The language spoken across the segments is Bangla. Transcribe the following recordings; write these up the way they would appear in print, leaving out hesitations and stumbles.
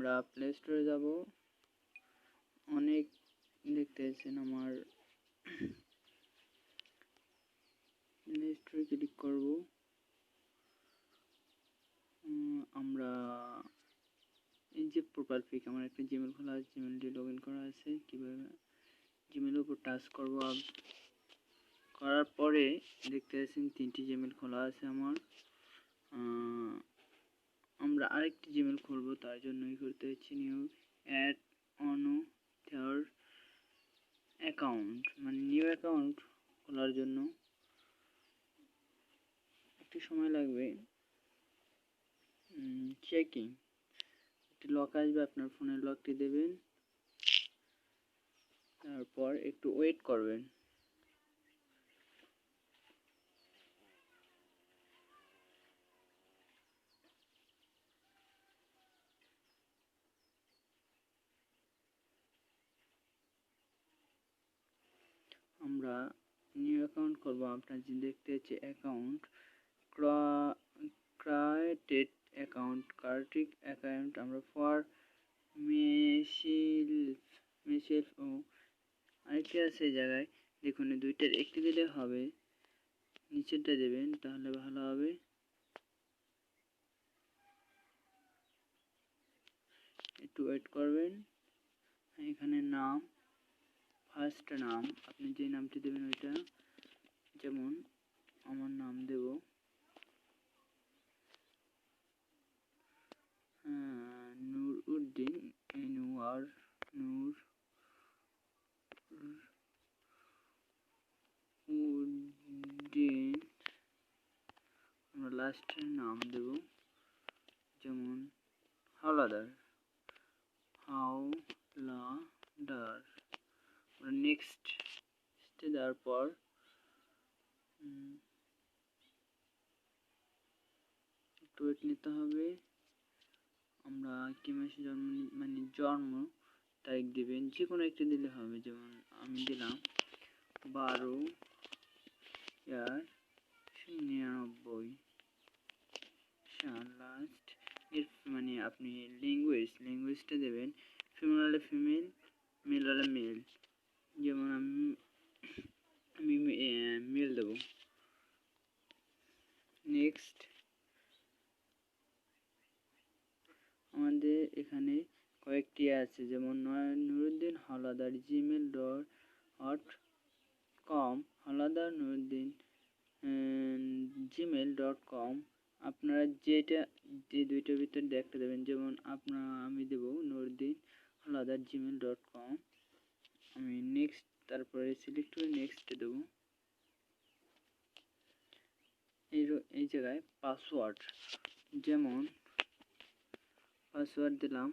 আমরা প্লে স্টোরে যাব। অনেক দেখতে পাচ্ছেন আমার প্লে স্টোরে ক্লিক করব। আমরা এই যে প্রোফাইল পিক, আমার একটা জিমেল খোলা আছে, জিমেলটি লগ ইন করা আছে। কীভাবে জিমেলের উপর টাচ করব, করার পরে দেখতে পাচ্ছেন 3টি জিমেল খোলা আছে আমার। আমরা আরেকটি জিমেল খুলব, তার জন্যই করতে হচ্ছে নিউ অ্যাড অনো থার্ড অ্যাকাউন্ট, মানে নিউ অ্যাকাউন্ট খোলার জন্য একটু সময় লাগবে। চেকিং একটি লক আসবে, আপনার ফোনের লকটি দেবেন, তারপর একটু ওয়েট করবেন। আমরা নিউ অ্যাকাউন্ট করব। আপনার যে দেখতে হচ্ছে অ্যাকাউন্ট ক্রিয়েটেড অ্যাকাউন্ট, কার্টিক অ্যাকাউন্ট। আমরা ফর মেসেলফ ও আরেকটি আছে এই জায়গায় দেখুন, দুইটার একটি দিলে হবে, নিচেরটা দেবেন তাহলে ভালো হবে। একটু ওয়েট করবেন। এখানে নাম, ফার্স্ট নাম, আপনি যে নামটি দেবেন ওইটা, যেমন আমার নাম দেব নুরউদ্দিন, নূর উদ্দিন। আমরা লাস্টের নাম দেব যেমন হাওলাদার, নেক্সট দেওয়ার পর একটু ওয়েট নিতে হবে। আমরা কি মাসে জন্ম, মানে জন্ম তারিখ দিবেন, যে কোনো একটি দিলে হবে। যেমন আমি দিলাম 12/99 সাল লাস্ট। এর মানে আপনি ল্যাঙ্গুয়েজটা দেবেন ফিমেল হলে ফিমেল, মেল হলে মেল। যেমন আমি মেল দেব। নেক্সট। আমাদের এখানে কয়েকটি আছে, যেমন নুরউদ্দিন হাওলাদার gmail.com, হাওলাদার নুরউদ্দিন gmail.com। আপনারা যে দুইটার ভিতরে একটা দেবেন, যেমন আমি দেব নুরউদ্দিন হাওলাদার gmail.com। আমি নেক্সট, তারপরে সিলেক্ট করে নেক্সট দেব। এই জায়গায় পাসওয়ার্ড, যেমন পাসওয়ার্ড দিলাম,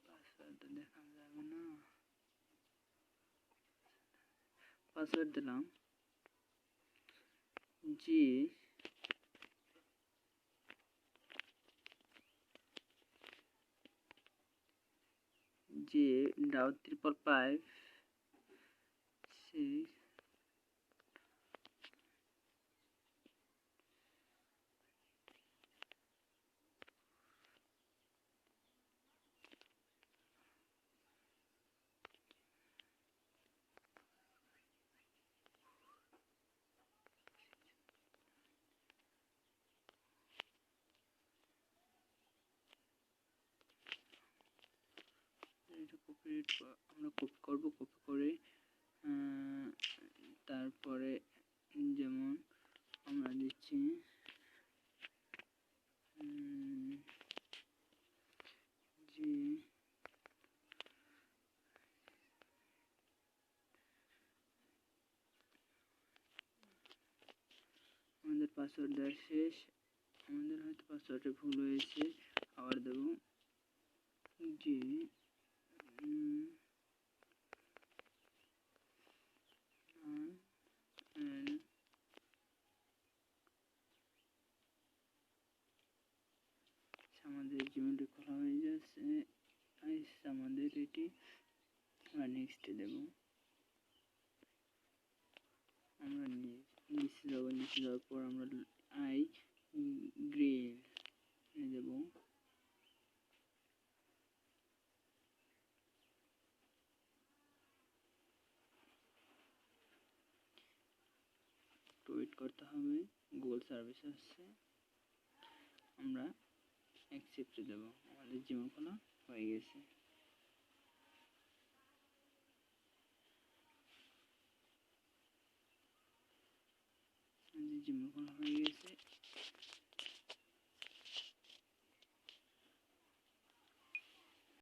পাসওয়ার্ডটা দেখানো যাবে না, পাসওয়ার্ড দিলাম G55556। আমরা কপি করব, কপি করে তারপরে যেমন আমরা দিচ্ছি আমাদের পাসওয়ার্ড দেওয়া শেষ। আমাদের হয়তো পাসওয়ার্ডে ভুল হয়েছে, আবার দেব আমাদের জিমেলটি খোলা হয়ে যাচ্ছে। আমাদের এটি আমরা নেক্সট দেব। আমরা নিচে যাওয়ার পর আমরা গ্রিল করতে হবে, গুগল সার্ভিস আসছে, আমরা অ্যাকসেপ্ট দেব। আমাদের জিমেল খোলা হয়ে গেছে। জিমেল খোলা হয়ে গেছে।